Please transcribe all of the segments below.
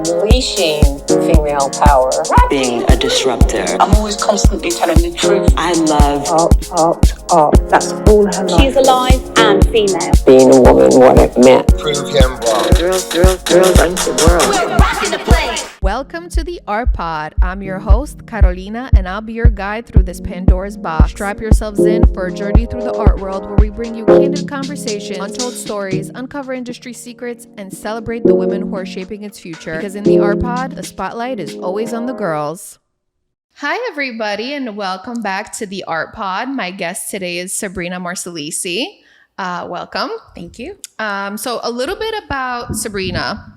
unleashing female power. Being a disruptor. I'm always constantly telling the truth. I love Art. That's all her life. She's alive and female. Being a woman, what it meant. Prove him wrong. Girls run the world. We're rocking the place. Welcome to the Art Pod. I'm your host, Carolina, and I'll be your guide through this Pandora's box. Strap yourselves in for a journey through the art world where we bring you candid conversations, untold stories, uncover industry secrets, and celebrate the women who are shaping its future. Because in the Art Pod, the spotlight is always on the girls. Hi, everybody, and welcome back to the Art Pod. My guest today is Sabrina Marsalisi. Welcome. Thank you. So a little bit about Sabrina.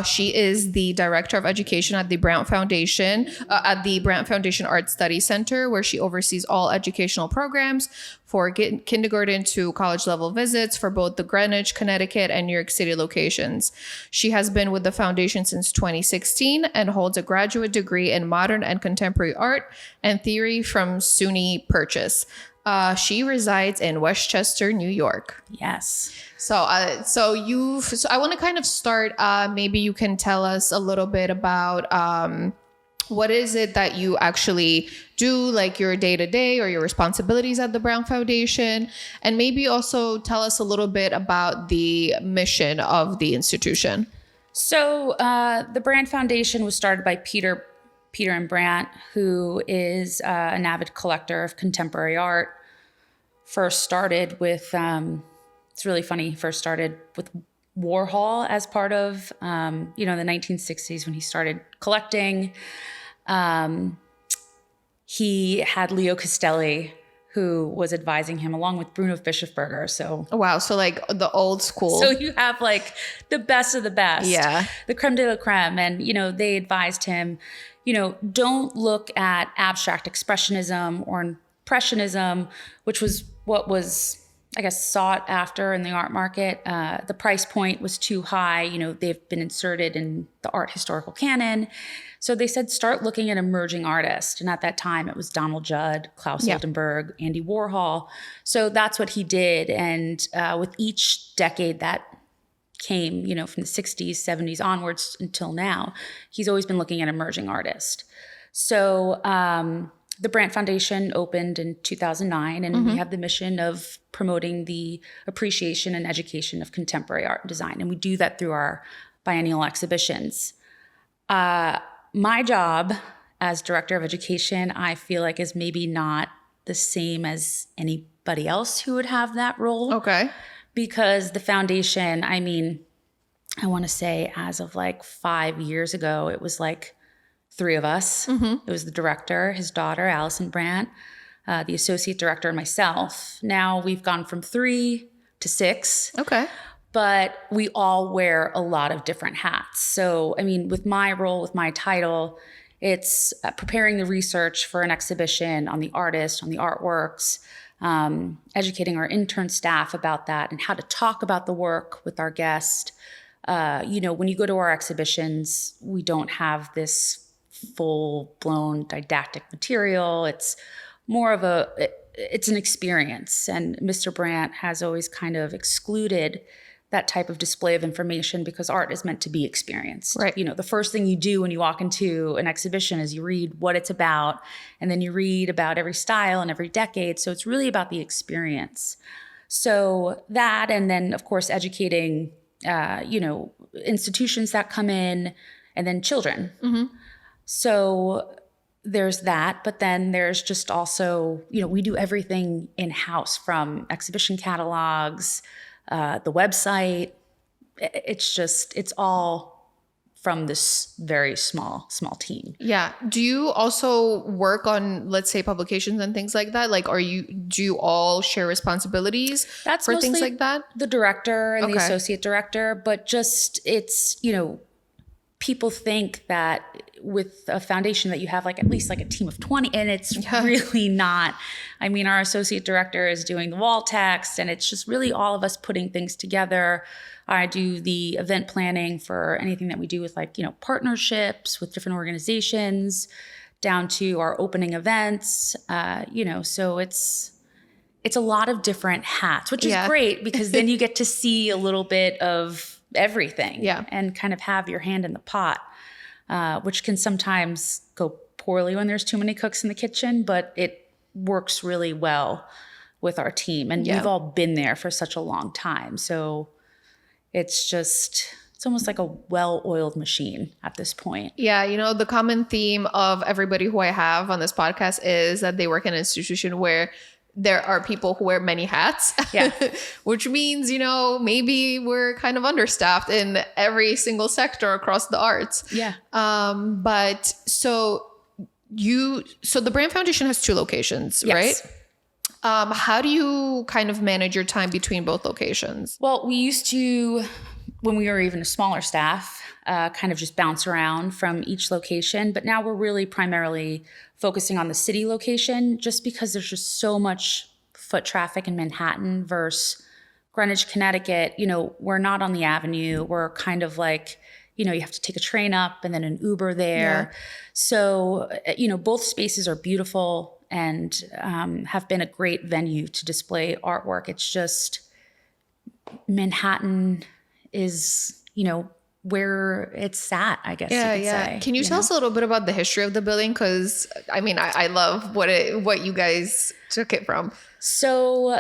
She is the director of education at the Brant Foundation, Art Study Center, where she oversees all educational programs for kindergarten to college level visits for both the Greenwich, Connecticut, and New York City locations. She has been with the foundation since 2016 and holds a graduate degree in modern and contemporary art and theory from SUNY Purchase. She resides in Westchester, New York. Yes. So I want to kind of start. Maybe you can tell us a little bit about what is it that you actually do, like your day to day or your responsibilities at the Brant Foundation, and maybe also tell us a little bit about the mission of the institution. So the Brant Foundation was started by Peter and Brant, who is an avid collector of contemporary art. First started with, it's really funny, first started with Warhol as part of, the 1960s when he started collecting. He had Leo Castelli, who was advising him along with Bruno Bischofberger. So wow, so like the old school. So you have like the best of the best. Yeah. The creme de la creme. And, they advised him, don't look at abstract expressionism or impressionism, which was what was, I guess, sought after in the art market. The price point was too high. They've been inserted in the art historical canon. So they said, start looking at emerging artists. And at that time, it was Donald Judd, Klaus Oldenburg, Andy Warhol. So that's what he did. And with each decade that came, from the 60s, 70s onwards until now, he's always been looking at emerging artists. So the Brant Foundation opened in 2009, and we have the mission of promoting the appreciation and education of contemporary art and design. And we do that through our biennial exhibitions. My job as director of education, I feel like, is maybe not the same as anybody else who would have that role. Okay. Because the foundation, I want to say as of like 5 years ago, it was like 3 of us. It was the director, his daughter, Allison Brant, the associate director, and myself. Now we've gone from 3 to 6. Okay. But we all wear a lot of different hats. So, with my role, with my title, it's preparing the research for an exhibition on the artist, on the artworks, educating our intern staff about that and how to talk about the work with our guest. When you go to our exhibitions, we don't have this full-blown didactic material. It's more of it's an experience. And Mr. Brant has always kind of excluded that type of display of information because art is meant to be experienced. Right. The first thing you do when you walk into an exhibition is you read what it's about, and then you read about every style and every decade. So it's really about the experience. So that, and then of course educating, institutions that come in, and then children. So there's that, but then there's just also, we do everything in-house from exhibition catalogs, the website. It's all from this very small team. Yeah. Do you also work on, let's say, publications and things like that? Like, do you all share responsibilities for things like that? The director and the associate director, but just people think that with a foundation that you have like at least like a team of 20, and it's really not. Our associate director is doing the wall text, and it's just really all of us putting things together. I do the event planning for anything that we do with partnerships with different organizations, down to our opening events, so it's a lot of different hats, which is great because then you get to see a little bit of everything. Yeah. And kind of have your hand in the pot, which can sometimes go poorly when there's too many cooks in the kitchen, but it works really well with our team. And we've all been there for such a long time. So it's almost like a well-oiled machine at this point. Yeah, the common theme of everybody who I have on this podcast is that they work in an institution where there are people who wear many hats. Yeah. Which means, maybe we're kind of understaffed in every single sector across the arts. Yeah. But so the Brant Foundation has 2 locations, Yes. right? How do you kind of manage your time between both locations? Well, we used to, when we were even a smaller staff, kind of just bounce around from each location. But now we're really primarily focusing on the city location just because there's just so much foot traffic in Manhattan versus Greenwich, Connecticut. We're not on the avenue. We're kind of like, you have to take a train up and then an Uber there. Yeah. So, both spaces are beautiful and have been a great venue to display artwork. It's just Manhattan is, where it's at, I guess you could say. Can you tell us a little bit about the history of the building? Because, I love what you guys took it from. So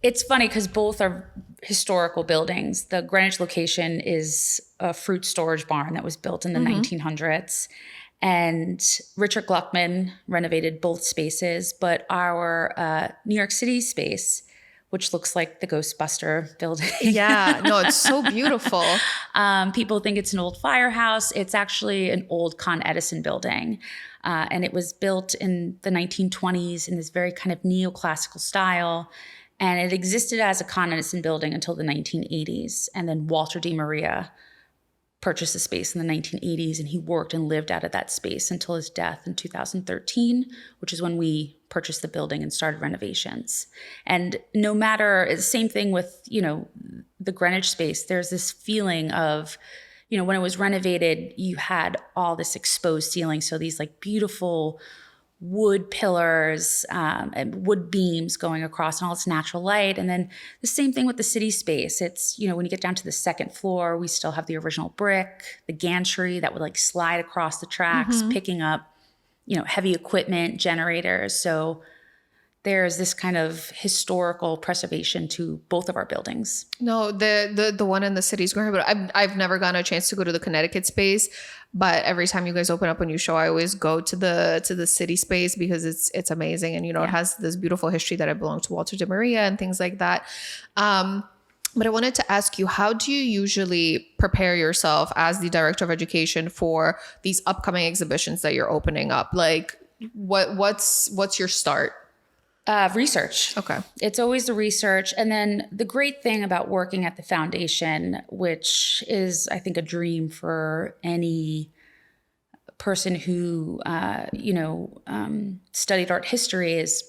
it's funny because both are historical buildings. The Greenwich location is a fruit storage barn that was built in the 1900s. And Richard Gluckman renovated both spaces, but our New York City space, which looks like the Ghostbuster building. Yeah, no, it's so beautiful. People think it's an old firehouse. It's actually an old Con Edison building. And it was built in the 1920s in this very kind of neoclassical style. And it existed as a Con Edison building until the 1980s. And then Walter D. Maria purchased the space in the 1980s, and he worked and lived out of that space until his death in 2013, which is when we purchased the building and started renovations. And no matter, the same thing with, the Greenwich space, there's this feeling of, when it was renovated, you had all this exposed ceiling. So these like beautiful wood pillars and wood beams going across and all this natural light. And then the same thing with the city space. It's, when you get down to the second floor, we still have the original brick, the gantry that would like slide across the tracks, picking up, heavy equipment, generators. So there's this kind of historical preservation to both of our buildings. No, the one in the city is great, but I've never gotten a chance to go to the Connecticut space. But every time you guys open up a new show, I always go to the city space because it's amazing, and it has this beautiful history that it belonged to Walter de Maria and things like that. But I wanted to ask you, how do you usually prepare yourself as the director of education for these upcoming exhibitions that you're opening up? Like, what's your start? Research. Okay. It's always the research. And then the great thing about working at the foundation, which is, I think, a dream for any person who, studied art history, is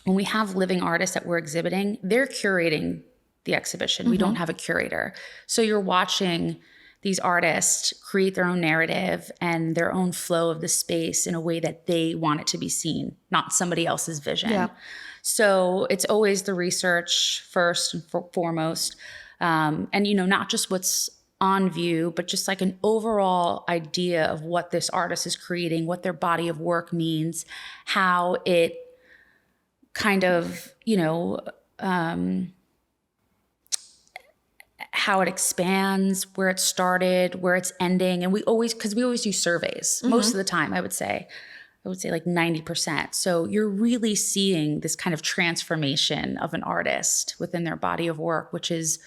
when we have living artists that we're exhibiting, they're curating the exhibition. We don't have a curator. So you're watching these artists create their own narrative and their own flow of the space in a way that they want it to be seen, not somebody else's vision. Yeah. So it's always the research first and foremost. And, not just what's on view, but just like an overall idea of what this artist is creating, what their body of work means, how it kind of, how it expands, where it started, where it's ending. And we always do surveys most of the time, I would say like 90%. So you're really seeing this kind of transformation of an artist within their body of work, which is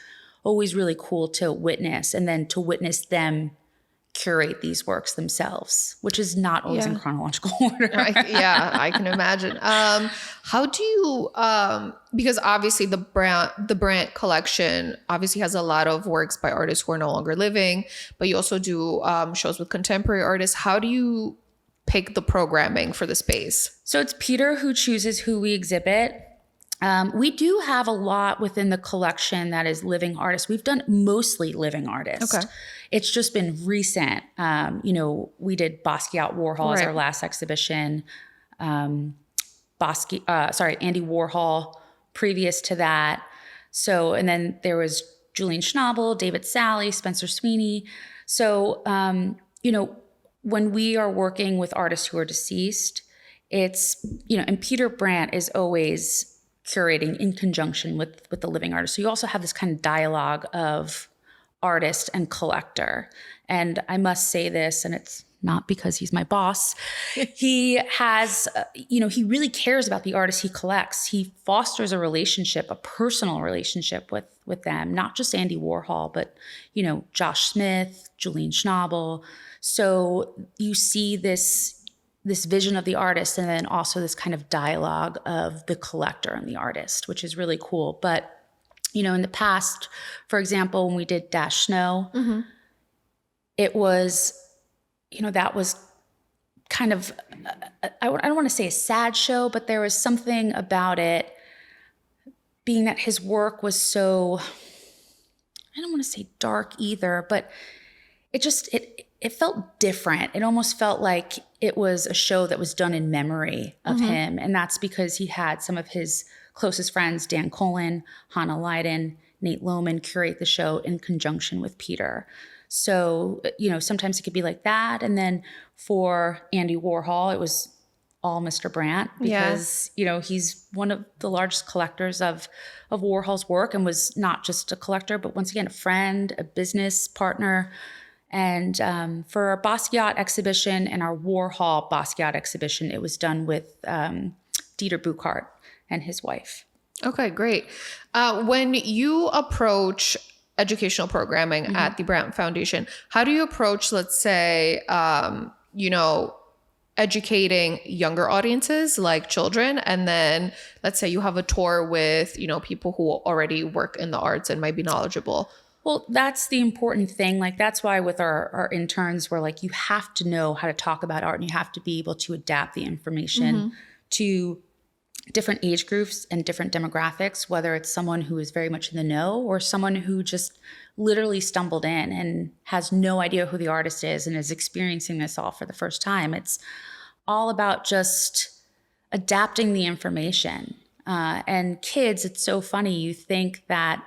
always really cool to witness, and then to witness them curate these works themselves, which is not always in chronological order. I can imagine. How do you, because obviously the Brant collection obviously has a lot of works by artists who are no longer living, but you also do shows with contemporary artists. How do you pick the programming for the space? So it's Peter who chooses who we exhibit. We do have a lot within the collection that is living artists. We've done mostly living artists. Okay. It's just been recent. We did Basquiat Warhol as our last exhibition. Andy Warhol previous to that. So, and then there was Julian Schnabel, David Sally, Spencer Sweeney. So, when we are working with artists who are deceased, it's, and Peter Brant is always curating in conjunction with the living artist. So you also have this kind of dialogue of artist and collector. And I must say this, and it's not because he's my boss. He has, he really cares about the artists he collects. He fosters a relationship, a personal relationship with them, not just Andy Warhol, but, Josh Smith, Julian Schnabel. So you see this vision of the artist and then also this kind of dialogue of the collector and the artist, which is really cool. But, in the past, for example, when we did Dash Snow, it was, that was kind of, I don't want to say a sad show, but there was something about it being that his work was so, I don't want to say dark either, but it felt different. It almost felt like it was a show that was done in memory of him. And that's because he had some of his closest friends, Dan Colin, Hannah Leiden, Nate Lohman, curate the show in conjunction with Peter. So, sometimes it could be like that. And then for Andy Warhol, it was all Mr. Brant because, he's one of the largest collectors of Warhol's work and was not just a collector, but once again, a friend, a business partner. And for our Basquiat exhibition and our Warhol Basquiat exhibition, it was done with Dieter Buchart and his wife. Okay, great. When you approach educational programming at the Brant Foundation, how do you approach, let's say, educating younger audiences like children, and then let's say you have a tour with, people who already work in the arts and might be knowledgeable? Well, that's the important thing. Like, that's why with our interns, we're like, you have to know how to talk about art and you have to be able to adapt the information to different age groups and different demographics, whether it's someone who is very much in the know or someone who just literally stumbled in and has no idea who the artist is and is experiencing this all for the first time. It's all about just adapting the information. And kids, it's so funny. You think that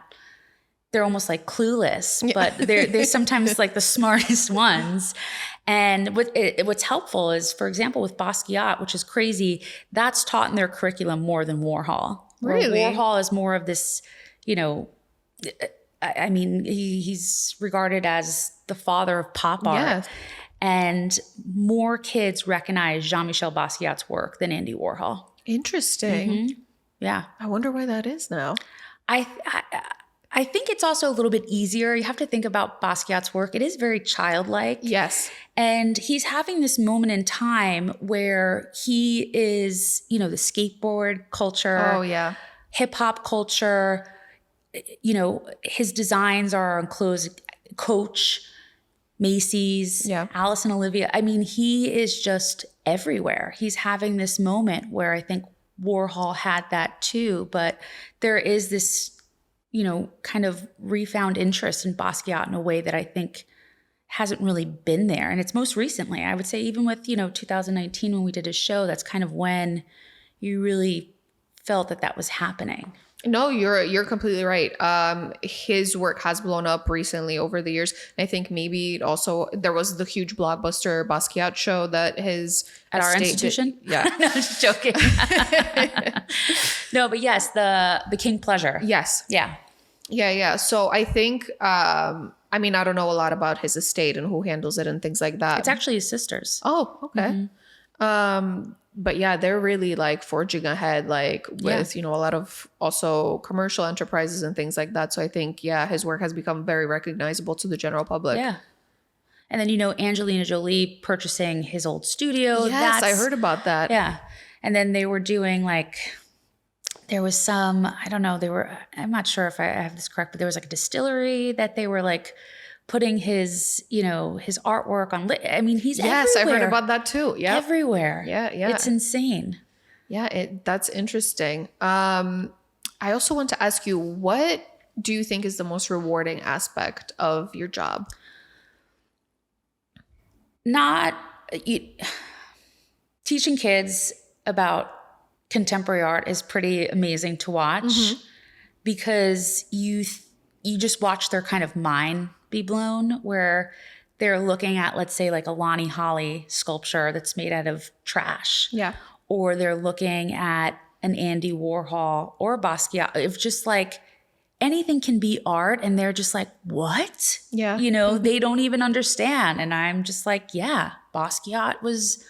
they're almost like clueless, but they're sometimes like the smartest ones. And what's helpful is, for example, with Basquiat, which is crazy, that's taught in their curriculum more than Warhol. Really? Warhol is more of this, he's regarded as the father of pop art. Yes. And more kids recognize Jean-Michel Basquiat's work than Andy Warhol. Interesting. Yeah. I wonder why that is now. I think it's also a little bit easier. You have to think about Basquiat's work. It is very childlike. Yes. And he's having this moment in time where he is, the skateboard culture. Oh, yeah. Hip hop culture. His designs are on clothes, Coach, Macy's, Alice and Olivia. I mean, he is just everywhere. He's having this moment where I think Warhol had that too. But there is this, kind of refound interest in Basquiat in a way that I think hasn't really been there. And it's most recently, I would say, even with, 2019 when we did a show, that's kind of when you really felt that was happening. No, you're completely right. His work has blown up recently over the years. And I think maybe also there was the huge blockbuster Basquiat show that his at our institution. Yeah, no, just joking. No, but yes, the King Pleasure. Yes. Yeah. So I think, I don't know a lot about his estate and who handles it and things like that. It's actually his sisters. Oh, okay. But yeah, they're really like forging ahead, like with, a lot of also commercial enterprises and things like that. So I think, his work has become very recognizable to the general public. Yeah. And then, Angelina Jolie purchasing his old studio. Yes, I heard about that. Yeah. And then they were doing there was some, I don't know, I'm not sure if I have this correct, but there was like a distillery that they were like putting his, his artwork on. He's Yes, everywhere. I heard about that too. Yeah. Everywhere. Yeah. It's insane. Yeah, that's interesting. I also want to ask you, what do you think is the most rewarding aspect of your job? Teaching kids about contemporary art is pretty amazing to watch because you just watch their kind of mind be blown, where they're looking at, let's say, like a Lonnie Holly sculpture that's made out of trash. Yeah. Or they're looking at an Andy Warhol or Basquiat. If just like anything can be art, and they're just like, what? Yeah. You know, they don't even understand. And I'm just like, yeah, Basquiat was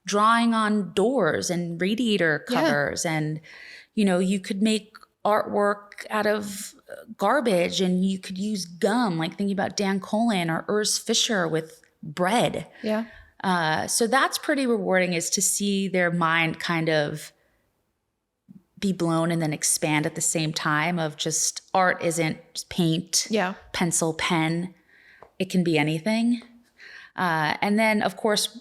drawing on doors and radiator covers. And, you know, you could make artwork out of garbage, and you could use gum, like thinking about Dan Colin or Urs Fischer with bread. Yeah. So that's pretty rewarding, is to see their mind kind of be blown and then expand at the same time, of just art isn't just paint, pencil, pen. It can be anything. And then, of course,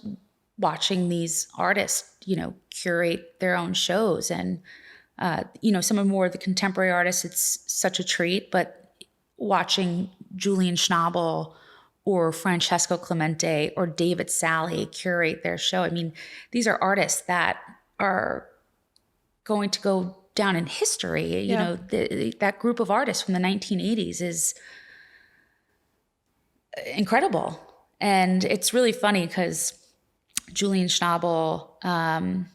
watching these artists, you know, curate their own shows. And, you know, some of more of the contemporary artists, it's such a treat. But watching Julian Schnabel or Francesco Clemente or David Sally curate their show. I mean, these are artists that are going to go down in history. You know, that group of artists from the 1980s is incredible. And it's really funny because Julian Schnabel,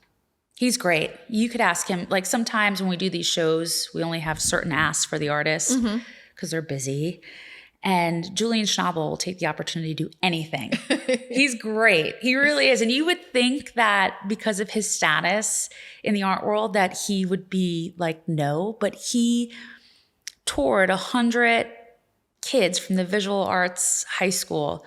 he's great. You could ask him, like sometimes when we do these shows, we only have certain asks for the artists because they're busy. And Julian Schnabel will take the opportunity to do anything. He's great. He really is. And you would think that because of his status in the art world that he would be like, no, but he toured 100 kids from the visual arts high school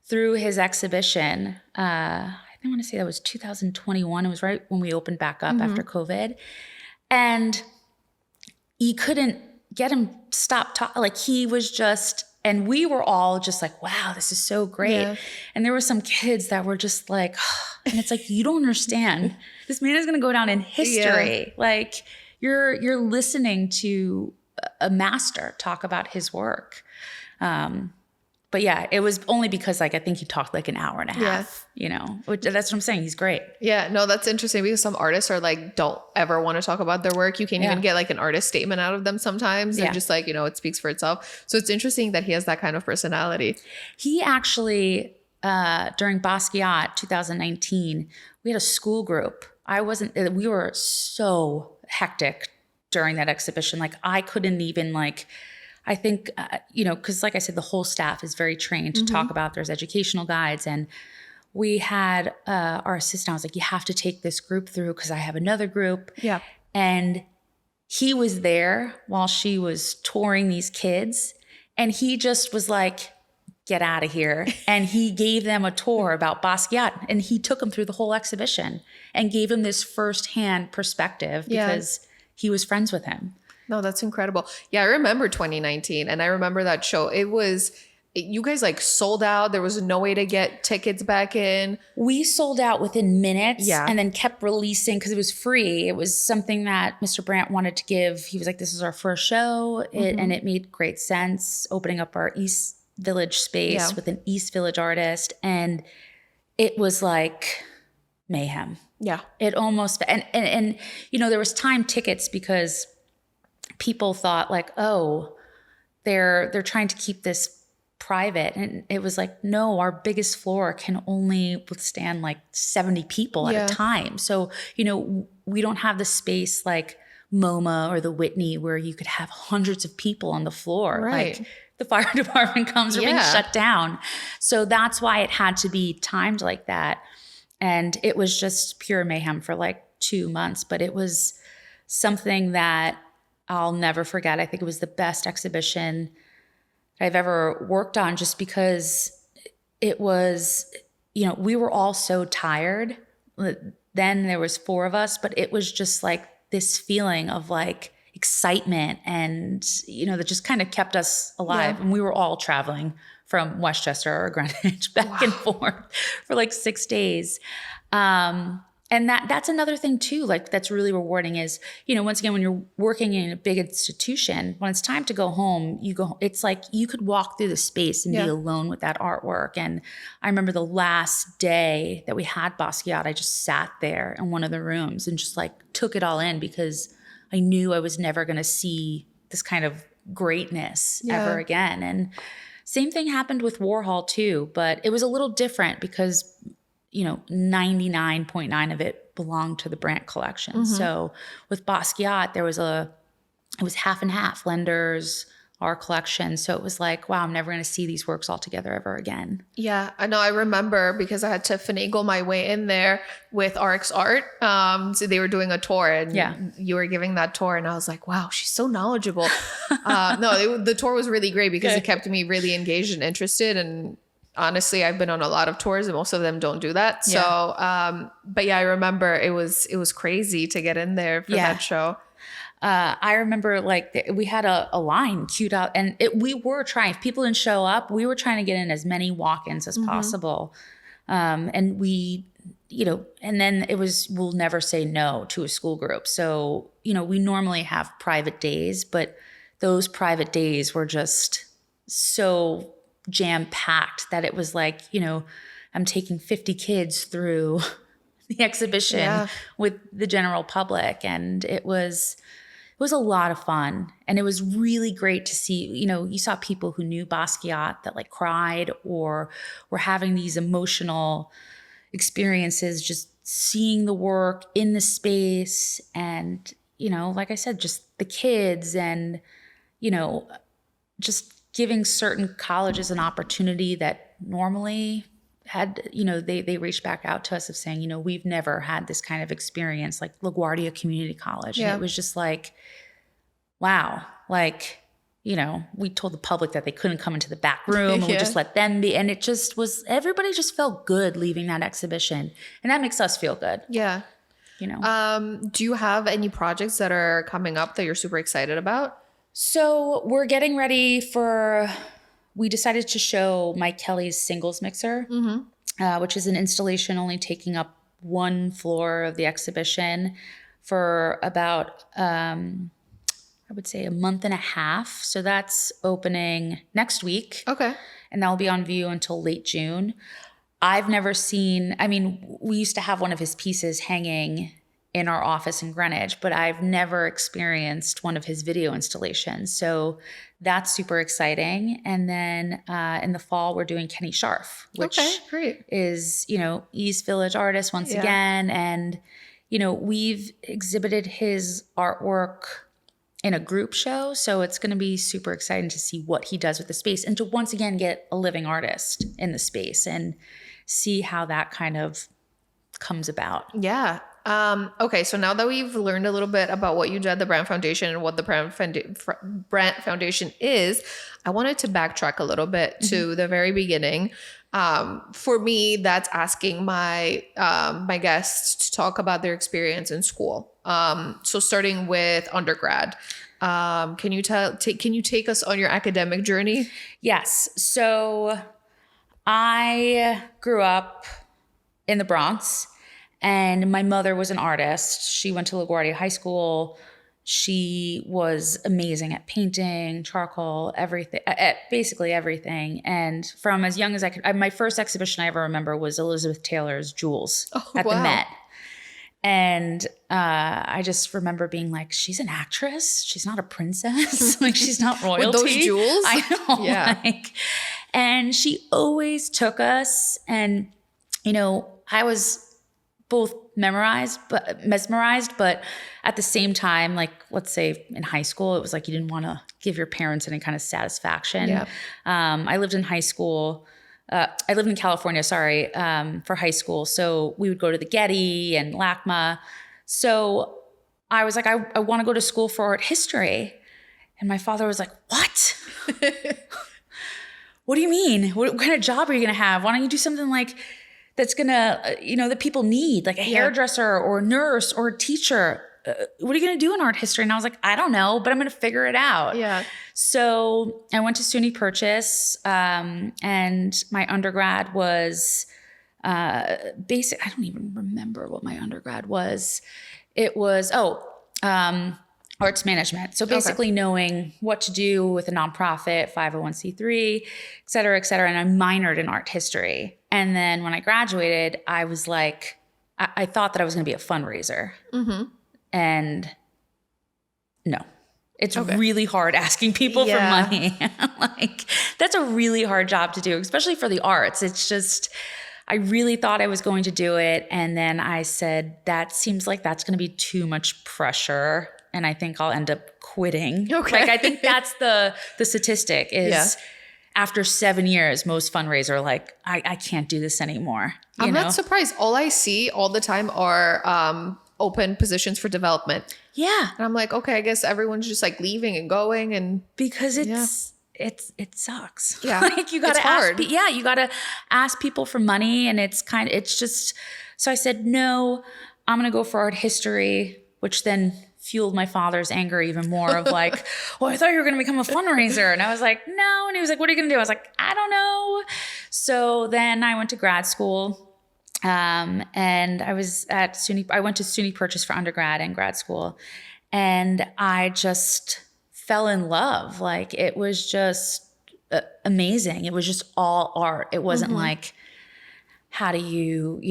through his exhibition. I want to say that was 2021. It was right when we opened back up after COVID. And you couldn't get him stop talking. Like he was just, and we were all just like, wow, this is so great. Yeah. And there were some kids that were just like, and it's like, you don't understand. This man is going to go down in history. Yeah. Like you're listening to a master talk about his work. But yeah, it was only because like, I think he talked like an hour and a half, you know, which, that's what I'm saying. He's great. Yeah, no, that's interesting because some artists are like, don't ever want to talk about their work. You can't even get like an artist statement out of them sometimes. They're just like, you know, it speaks for itself. So it's interesting that he has that kind of personality. He actually, during Basquiat 2019, we had a school group. We were so hectic during that exhibition. Like I couldn't even like, I think, you know, because like I said, the whole staff is very trained to talk about, there's educational guides. And we had our assistant, I was like, you have to take this group through because I have another group. Yeah. And he was there while she was touring these kids. And he just was like, get out of here. And he gave them a tour about Basquiat. And he took them through the whole exhibition and gave them this firsthand perspective because he was friends with him. No, that's incredible. Yeah, I remember 2019 and I remember that show. You guys like sold out. There was no way to get tickets back in. We sold out within minutes and then kept releasing because it was free. It was something that Mr. Brant wanted to give. He was like, this is our first show. And it made great sense opening up our East Village space with an East Village artist. And it was like mayhem. Yeah. It almost, and you know, there was timed tickets because people thought like, oh, they're trying to keep this private. And it was like, no, our biggest floor can only withstand like 70 people at a time. So, you know, we don't have the space like MoMA or the Whitney where you could have hundreds of people on the floor. Right. Like the fire department comes, we're being shut down. So that's why it had to be timed like that. And it was just pure mayhem for like 2 months, but it was something that I'll never forget. I think it was the best exhibition I've ever worked on just because it was, you know, we were all so tired. Then there was 4 of us, but it was just like this feeling of like excitement and, you know, that just kind of kept us alive. Yeah. And we were all traveling from Westchester or Greenwich back and forth for like 6 days. And that's another thing too, like that's really rewarding is, you know, once again, when you're working in a big institution, when it's time to go home, it's like you could walk through the space and be alone with that artwork. And I remember the last day that we had Basquiat, I just sat there in one of the rooms and just like took it all in because I knew I was never going to see this kind of greatness Yeah. ever again. And same thing happened with Warhol too, but it was a little different because, 99.9 of it belonged to the Brant collection. So with Basquiat, it was half and half, lenders, our collection. So it was like, wow, I'm never going to see these works all together ever again. Yeah, I know. I remember because I had to finagle my way in there with RX Art. So they were doing a tour, and you were giving that tour, and I was like, wow, she's so knowledgeable. The tour was really great because it kept me really engaged and interested. And honestly, I've been on a lot of tours, and most of them don't do that. So, but yeah, I remember it was crazy to get in there for that show. I remember we had a line queued up, and we were trying, if people didn't show up, we were trying to get in as many walk-ins as possible. And we, and then it was, we'll never say no to a school group. So, we normally have private days, but those private days were just so jam-packed that it was like, I'm taking 50 kids through the exhibition with the general public. And it was a lot of fun. And it was really great to see, you saw people who knew Basquiat that cried or were having these emotional experiences, just seeing the work in the space. And, like I said, just the kids and, just giving certain colleges an opportunity that normally had, they reached back out to us of saying, we've never had this kind of experience, like LaGuardia Community College. And it was just like, wow, we told the public that they couldn't come into the back room and we just let them be. And it just was, everybody just felt good leaving that exhibition. And that makes us feel good. Yeah. Do you have any projects that are coming up that you're super excited about? So we're getting ready we decided to show Mike Kelly's singles mixer, which is an installation only taking up one floor of the exhibition for about, I would say a month and a half. So that's opening next week. Okay. And that will be on view until late June. I've never seen, we used to have one of his pieces hanging in our office in Greenwich, but I've never experienced one of his video installations. So that's super exciting. And then in the fall, we're doing Kenny Scharf, which is, East Village artist once again. And, we've exhibited his artwork in a group show. So it's going to be super exciting to see what he does with the space and to once again get a living artist in the space and see how that kind of comes about. Yeah. Okay, so now that we've learned a little bit about what you did at the Brant Foundation and what the Brant Foundation is, I wanted to backtrack a little bit to the very beginning. For me, that's asking my my guests to talk about their experience in school. So starting with undergrad, can you take us on your academic journey? Yes. So I grew up in the Bronx. And my mother was an artist. She went to LaGuardia High School. She was amazing at painting, charcoal, everything, at basically everything. And from as young as I could, my first exhibition I ever remember was Elizabeth Taylor's Jewels at the Met. And I just remember being like, she's an actress. She's not a princess. She's not royalty. With those jewels? I know. Yeah. And she always took us. And, I was both mesmerized, but at the same time, let's say in high school, it was like you didn't want to give your parents any kind of satisfaction. Yeah. I lived in high school. I lived in California, for high school. So we would go to the Getty and LACMA. So I was like, I want to go to school for art history. And my father was like, what? What do you mean? What kind of job are you going to have? Why don't you do something that's gonna, that people need, like a hairdresser or a nurse or a teacher. What are you gonna do in art history? And I was like, I don't know, but I'm gonna figure it out. Yeah. So I went to SUNY Purchase, and my undergrad was basic. I don't even remember what my undergrad was. It was arts management. So basically knowing what to do with a nonprofit, 501c3, et cetera, et cetera. And I minored in art history. And then when I graduated, I was like, I thought that I was going to be a fundraiser. And no. It's really hard asking people for money. Like, that's a really hard job to do, especially for the arts. It's just, I really thought I was going to do it. And then I said, that seems like that's going to be too much pressure. And I think I'll end up quitting. Okay. Like, I think that's the statistic is after 7 years, most fundraisers are like, I can't do this anymore. I'm not surprised. All I see all the time are open positions for development. Yeah. And I'm like, okay, I guess everyone's just like leaving and going, and because it sucks. Yeah. Like, you got to ask. hard. You got to ask people for money, and it's just. So I said no. I'm gonna go for art history, which then fueled my father's anger even more. Of like, well, I thought you were gonna become a fundraiser, and I was like, no. And he was like, what are you gonna do? I was like, I don't know. So then I went to grad school. And I was at I went to SUNY Purchase for undergrad and grad school, and I just fell in love. Like, it was just amazing. It was just all art. It wasn't like, how do you,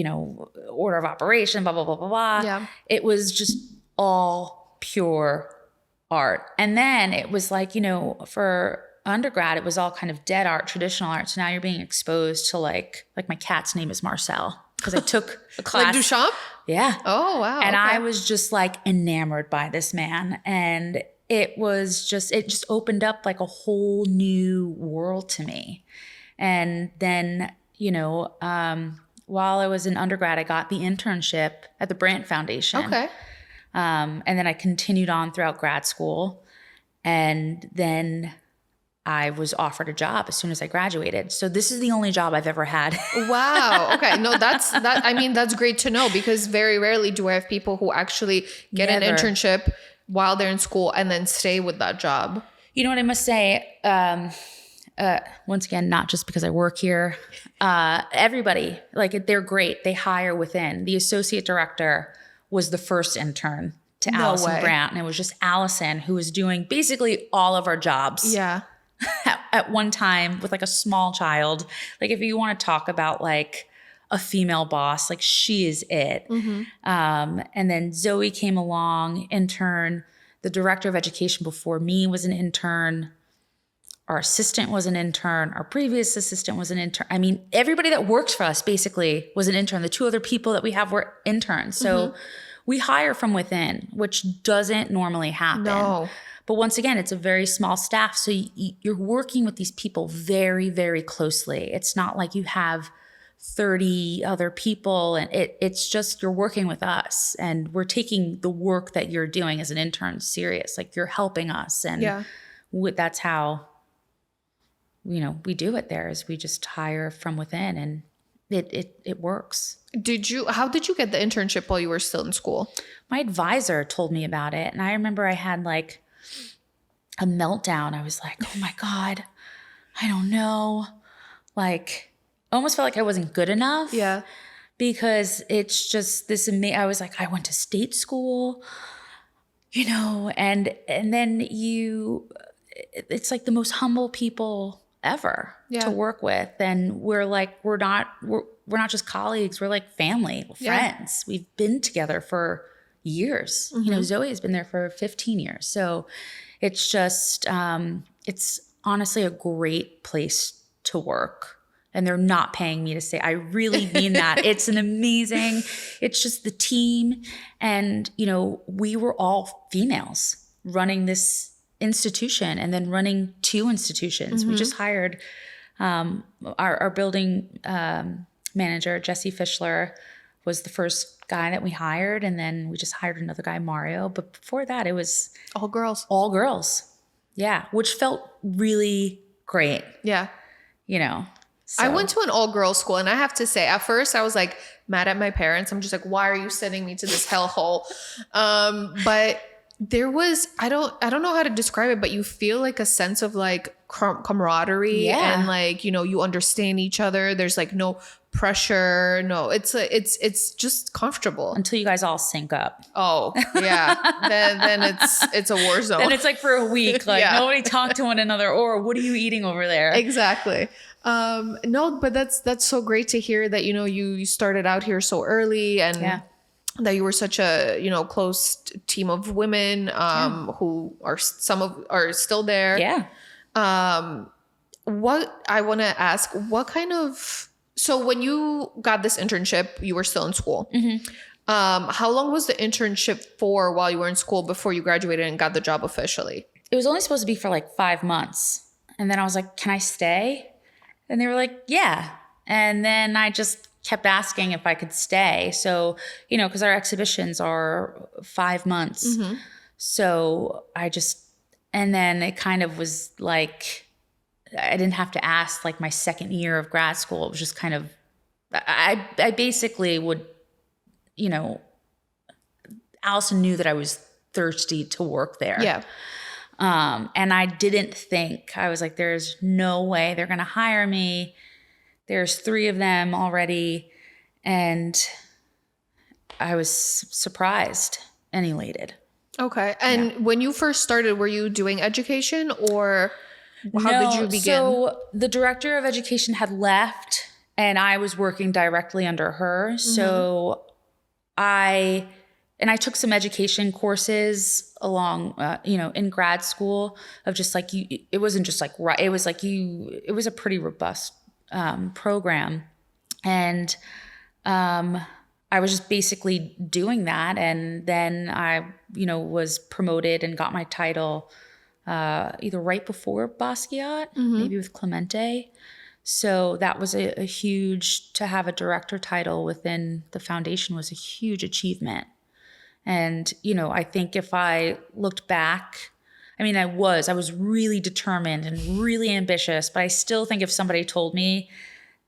order of operation, blah, blah, blah, blah, blah. Yeah. It was just all pure art. And then it was like, for undergrad, it was all kind of dead art, traditional art. So now you're being exposed to like my cat's name is Marcel, because I took a class. like Duchamp? Yeah. Oh, wow. And okay. I was just like enamored by this man. And it just opened up like a whole new world to me. And then, while I was in undergrad, I got the internship at the Brant Foundation. Okay. And then I continued on throughout grad school. And then I was offered a job as soon as I graduated. So this is the only job I've ever had. Wow. Okay. No, that's great to know, because very rarely do I have people who actually get an internship while they're in school and then stay with that job. You know what I must say? Once again, not just because I work here, everybody, like, they're great. They hire within. The associate director was the first intern to Allison Brant. And it was just Allison who was doing basically all of our jobs. Yeah. At one time with like a small child. Like, if you want to talk about like a female boss, like, she is it. And then Zoe came along, intern. The director of education before me was an intern. Our assistant was an intern. Our previous assistant was an intern. I mean, everybody that works for us basically was an intern. The two other people that we have were interns. So we hire from within, which doesn't normally happen. No. But once again, it's a very small staff. So you're working with these people very, very closely. It's not like you have 30 other people, and it's just, you're working with us, and we're taking the work that you're doing as an intern serious. Like, you're helping us. And that's how, we do it there, is we just hire from within, and it works. How did you get the internship while you were still in school? My advisor told me about it. And I remember I had like a meltdown. I was like, oh my God, I don't know. Like, I almost felt like I wasn't good enough. Yeah. Because it's just this I was like, I went to state school, and then it's like the most humble people ever to work with. And we're not just colleagues, we're like family, friends. We've been together for years. Zoe has been there for 15 years. So it's just, it's honestly a great place to work. And they're not paying me to say, I really mean that. It's it's just the team. And, we were all females running this institution and then running 2 institutions. We just hired our building manager, Jesse Fischler, was the first guy that we hired. And then we just hired another guy, Mario. But before that, it was all girls. All girls. Yeah. Which felt really great. Yeah. So. I went to an all-girls school, and I have to say, at first I was like mad at my parents. I'm just like, why are you sending me to this hellhole? But there was, I don't know how to describe it, but you feel like a sense of like camaraderie and like, you understand each other. There's like no pressure. No, it's just comfortable until you guys all sync up. Oh yeah. then it's a war zone. Then it's like for a week, like nobody talked to one another, or what are you eating over there? Exactly. No, but that's so great to hear that, you started out here so early, and that you were such a, close team of women who are are still there. Yeah. What I want to ask, so when you got this internship, you were still in school. How long was the internship for while you were in school before you graduated and got the job officially? It was only supposed to be for like 5 months. And then I was like, can I stay? And they were like, yeah. And then I just kept asking if I could stay. So, because our exhibitions are 5 months. So and then it kind of was like, I didn't have to ask like my second year of grad school. It was just kind of, I basically would, Allison knew that I was thirsty to work there. Yeah. And I didn't think, I was like, there's no way they're going to hire me. There's 3 of them already. And I was surprised and elated. Okay. And when you first started, were you doing education or how did you begin? So the director of education had left and I was working directly under her. So I took some education courses along, in grad school of just like it wasn't just like, right. It was like it was a pretty robust program. And I was just basically doing that. And then I, was promoted and got my title either right before Basquiat, maybe with Clemente. So that was a huge, to have a director title within the foundation was a huge achievement. And, I think if I looked back, I was really determined and really ambitious, but I still think if somebody told me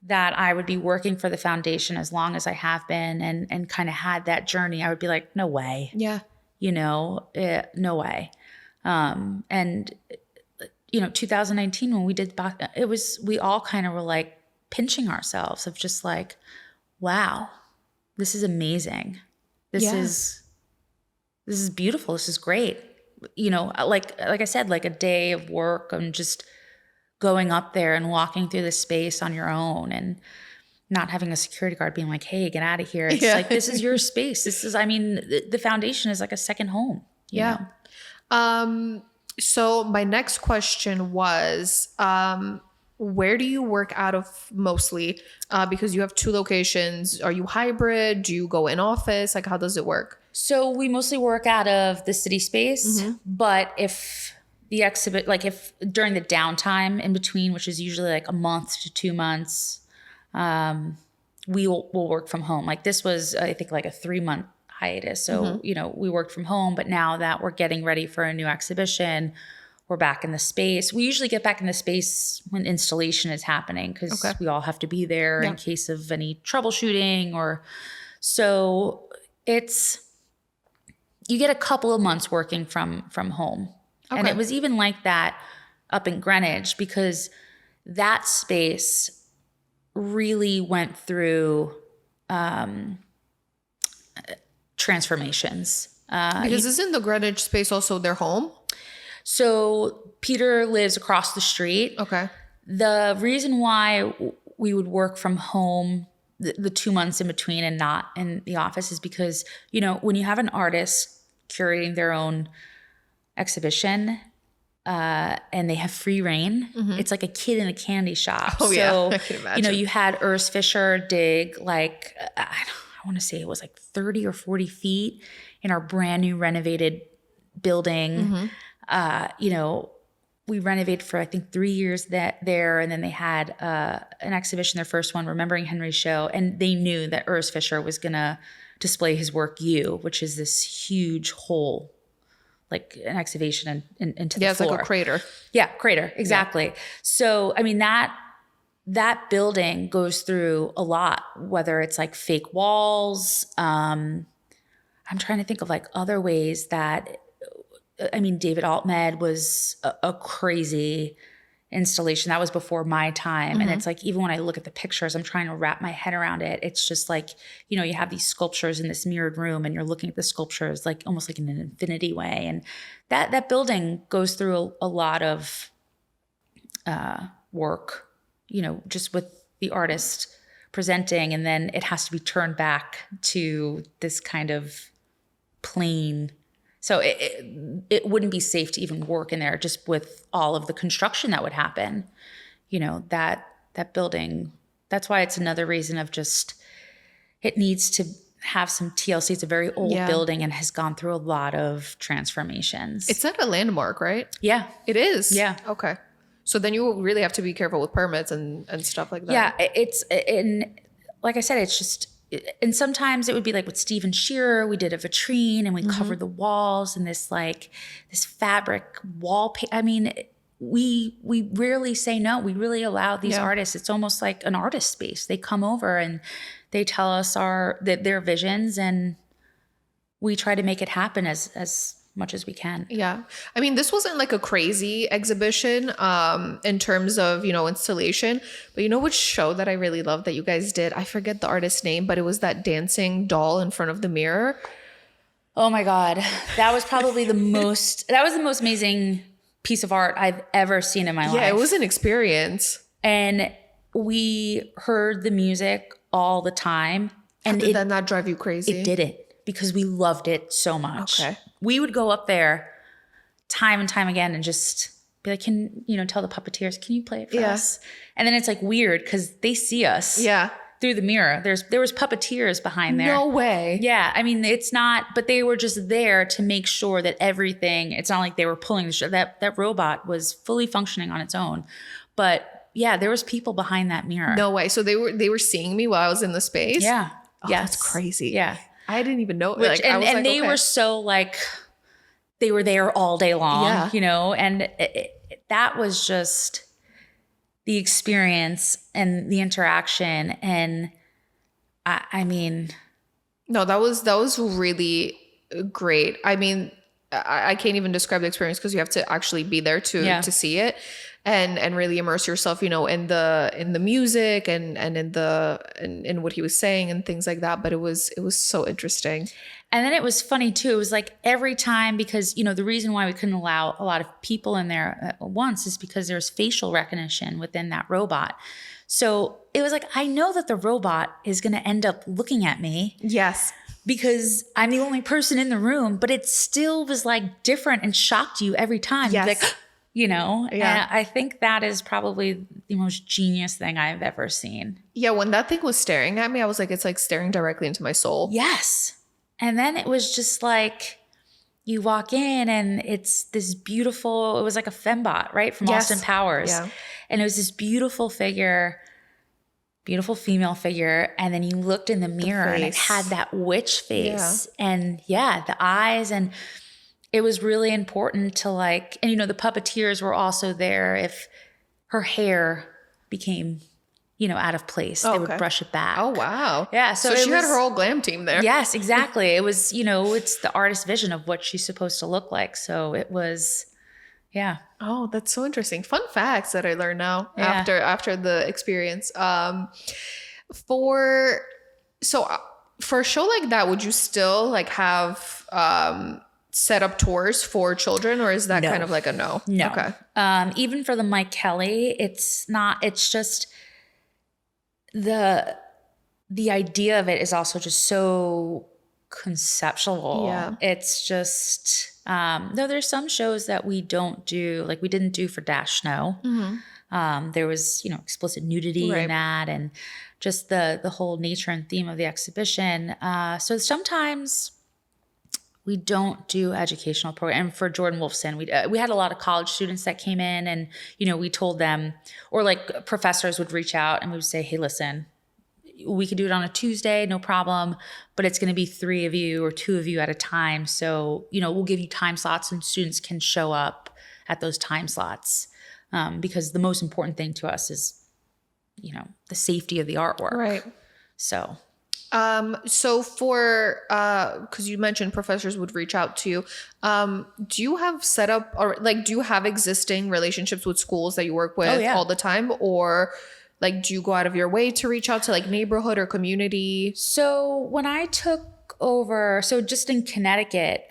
that I would be working for the foundation as long as I have been and kind of had that journey, I would be like, no way. Yeah. No way. And 2019 when we did, we all kind of were like pinching ourselves of just like, wow, this is amazing. This is beautiful. This is great. Like I said, like a day of work and just going up there and walking through the space on your own and not having a security guard being like, hey, get out of here. It's like, this is your space. This is, the foundation is like a second home. You know? So my next question was, where do you work out of mostly? Because you have 2 locations. Are you hybrid? Do you go in office? Like, how does it work? So we mostly work out of the city space, but if the exhibit, like if during the downtime in between, which is usually like a month to 2 months, we'll work from home. Like this was, I think like a 3-month hiatus. So, we worked from home, but now that we're getting ready for a new exhibition, we're back in the space. We usually get back in the space when installation is happening because we all have to be there in case of any troubleshooting so you get a couple of months working from home. Okay. And it was even like that up in Greenwich because that space really went through transformations. Because isn't the Greenwich space also their home? So Peter lives across the street. Okay. The reason why we would work from home the 2 months in between and not in the office is because, when you have an artist curating their own exhibition and they have free reign, it's like a kid in a candy shop. Oh, so, I can imagine. You had Urs Fischer dig like, I want to say it was like 30 or 40 feet in our brand new renovated building. We renovated for, I think, 3 years there. And then they had an exhibition, their first one, Remembering Henry's Show. And they knew that Urs Fischer was going to display his work, You, which is this huge hole, like an excavation into the floor. It's like a crater. Yeah, crater. Exactly. Yeah. So, that building goes through a lot, whether it's like fake walls. I'm trying to think of like other ways that, David Altmed was a crazy installation. That was before my time. And it's like, even when I look at the pictures, I'm trying to wrap my head around it. It's just like, you have these sculptures in this mirrored room and you're looking at the sculptures like almost like in an infinity way. And that building goes through a lot of work, just with the artist presenting, and then it has to be turned back to this kind of plain. So it wouldn't be safe to even work in there, just with all of the construction that would happen. That building. That's why it's another reason of just, it needs to have some TLC. It's a very old building and has gone through a lot of transformations. It's at a landmark, right? Yeah. It is? Yeah. Okay. So then you really have to be careful with permits and stuff like that. Yeah. It's, in, like I said, it's just, and sometimes it would be like with Stephen Shearer, we did a vitrine and we covered the walls in this fabric wallpaper. I mean, we rarely say no. We really allow these artists. It's almost like an artist space. They come over and they tell us their visions, and we try to make it happen as much as we can. Yeah. I mean, this wasn't like a crazy exhibition in terms of, installation, but which show that I really loved that you guys did? I forget the artist's name, but it was that dancing doll in front of the mirror. Oh my God. That was probably the most amazing piece of art I've ever seen in my life. Yeah, it was an experience. And we heard the music all the time. And did that not drive you crazy? It didn't, because we loved it so much. Okay. We would go up there time and time again and just be like, tell the puppeteers, can you play it for us? And then it's like weird because they see us through the mirror. There was puppeteers behind there. No way. Yeah. I mean, it's not, but they were just there to make sure that everything, it's not like they were pulling the show. That robot was fully functioning on its own. But yeah, there was people behind that mirror. No way. So they were seeing me while I was in the space? Yeah. Oh, that's crazy. Yeah. I didn't even know. And they were so they were there all day long, and that was just the experience and the interaction. And I mean, no, that was really great. I mean, I can't even describe the experience because you have to actually be there to see it and really immerse yourself, in the music and in what he was saying and things like that. But it was so interesting. And then it was funny too. It was like every time, because, the reason why we couldn't allow a lot of people in there at once is because there's facial recognition within that robot. So it was like, I know that the robot is going to end up looking at me. Yes. Because I'm the only person in the room, but it still was different and shocked you every time. Yes. And I think that is probably the most genius thing I've ever seen. Yeah. When that thing was staring at me, I was like, it's like staring directly into my soul. Yes. And then it was just like, you walk in and it's this beautiful, it was like a fembot, right? From Austin Powers. Yeah. And it was this beautiful figure, beautiful female figure. And then you looked in the mirror and it had that witch face and the eyes. And it was really important to and the puppeteers were also there. If her hair became, out of place, they would brush it back. Oh, wow. Yeah. So she had her whole glam team there. Yes, exactly. It was, it's the artist's vision of what she's supposed to look like. So it was, yeah. Oh, that's so interesting. Fun facts that I learned now after the experience. For a show like that, would you still have set up tours for children, or is that kind of like a no? No. Okay. Even for the Mike Kelly, it's not. It's just the idea of it is also just so conceptual. Yeah. It's just though there's some shows that we don't do, we didn't do for Dash Snow. Mm-hmm. There was explicit nudity in that, and just the whole nature and theme of the exhibition. So sometimes we don't do educational program. And for Jordan Wolfson, we had a lot of college students that came in, and we told them, or professors would reach out and we would say, hey, listen, we could do it on a Tuesday, no problem, but it's going to be 3 of you or 2 of you at a time. So, we'll give you time slots and students can show up at those time slots. Because the most important thing to us is, the safety of the artwork. Right. So for, cause you mentioned professors would reach out to you. Do you have set up or do you have existing relationships with schools that you work with all the time, or do you go out of your way to reach out to neighborhood or community? So when I took over, just in Connecticut,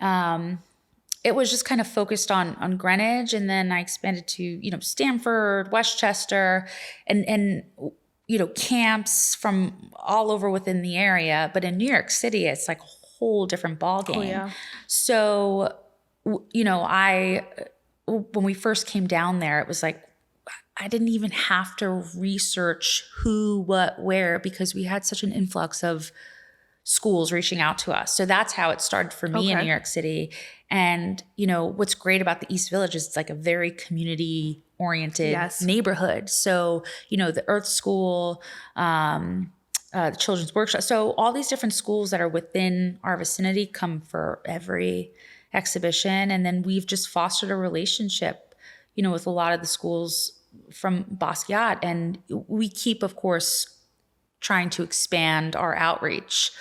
it was just kind of focused on Greenwich, and then I expanded to, Stamford, Westchester, and camps from all over within the area. But in New York City, it's like a whole different ballgame. Oh, yeah. So, when we first came down there, it was like, I didn't even have to research who, what, where, because we had such an influx of schools reaching out to us. So that's how it started for me in New York City. And, what's great about the East Village is it's like a very community oriented neighborhood. So, the Earth School, the Children's Workshop. So all these different schools that are within our vicinity come for every exhibition. And then we've just fostered a relationship, with a lot of the schools from Basquiat. And we keep, of course, trying to expand our outreach,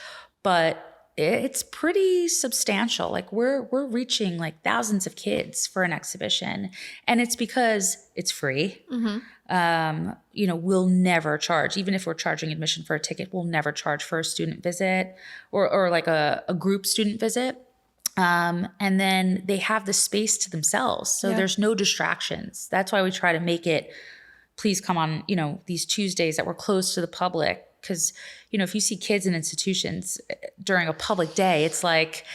but it's pretty substantial. Like we're reaching like thousands of kids for an exhibition, and it's because it's free. We'll never charge, even if we're charging admission for a ticket, we'll never charge for a student visit or like a group student visit. And then they have the space to themselves. So there's no distractions. That's why we try to make it, please come on, these Tuesdays that we're closed to the public. Because, if you see kids in institutions during a public day, it's like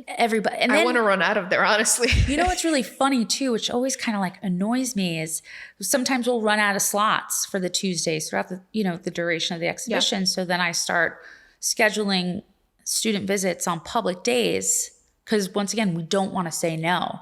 everybody. And then, I want to run out of there, honestly. What's really funny too, which always kind of like annoys me, is sometimes we'll run out of slots for the Tuesdays throughout the, the duration of the exhibition. So then I start scheduling student visits on public days. Because once again, we don't want to say no.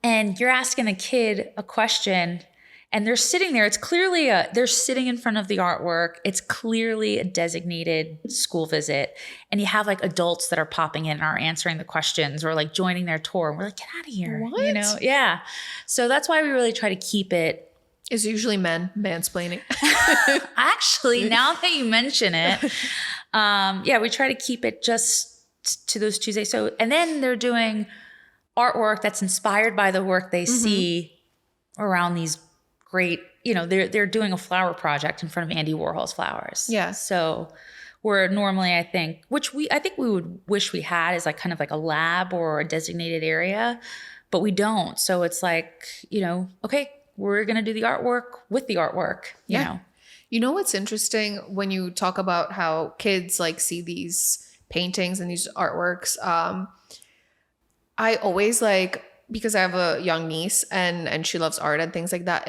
And you're asking a kid a question and they're sitting there. It's clearly they're sitting in front of the artwork. It's clearly a designated school visit. And you have like adults that are popping in and are answering the questions or like joining their tour. And we're like, get out of here. What? Yeah. So that's why we really try to keep it. It's usually men mansplaining. Actually, now that you mention it, we try to keep it just to those Tuesdays. So, and then they're doing artwork that's inspired by the work they see around these great, they're doing a flower project in front of Andy Warhol's flowers. Yeah. So where normally I think we would wish we had is like kind of like a lab or a designated area, but we don't. So it's like, okay, we're going to do the artwork with the artwork, you know. You know what's interesting when you talk about how kids like see these paintings and these artworks, I always because I have a young niece and she loves art and things like that.